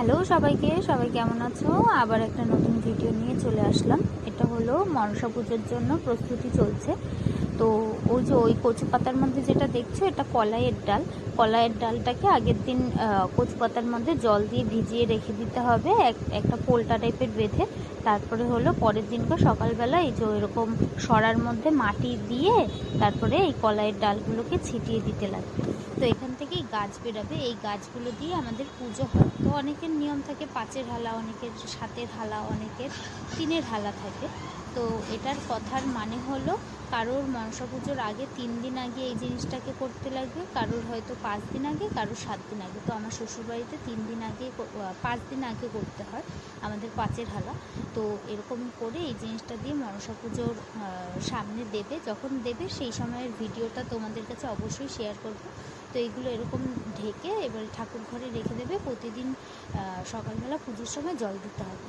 Hello সবাইকে, সবাই কেমন আছো? আবার একটা নতুন ভিডিও নিয়ে চলে আসলাম। এটা হলো মনসা পুজোর জন্য প্রস্তুতি চলছে। তো ওই যে ওই কচু পাতার মধ্যে যেটা দেখছো, এটা কলাইয়ের ডাল। কলাইয়ের ডালটাকে আগের দিন কচু পাতার মধ্যে জল দিয়ে ভিজিয়ে রেখে দিতে হবে, একটা পোলটা টাইপের বেঁধে। তারপরে হলো পরের দিনকে সকালবেলা এই যে ওইরকম সরার মধ্যে মাটি দিয়ে তারপরে এই কলাইয়ের ডালগুলোকে ছিটিয়ে দিতে লাগবে। তো এখান থেকেই গাছ বেরাবে, এই গাছগুলো দিয়ে আমাদের পুজো হয়। তো অনেকের নিয়ম থাকে পাঁচের হালা, অনেকের সাতের হালা, অনেকের তিনের হালা থাকে। তো এটার কথার মানে হলো কারোর মনসা পুজোর আগে 3 দিন আগে এই জিনিসটাকে করতে লাগবে, কারোর হয়তো 5 দিন আগে, কারোর 7 দিন আগে। তো আমার শ্বশুরবাড়িতে 3 দিন আগে 5 দিন আগে করতে হয় আমাদের পাঁচের হালা। তো এরকম করে এই জিনিসটা দিয়ে মনসা পুজোর সামনে দেবে, যখন দেবে সেই সময়ের ভিডিওটা তোমাদের কাছে অবশ্যই শেয়ার করব। তো এইগুলো এরকম ঢেকে এবার ঠাকুর ঘরে রেখে দেবে। প্রতিদিন সকালবেলা পুজোর সময় জল দিতে হবে।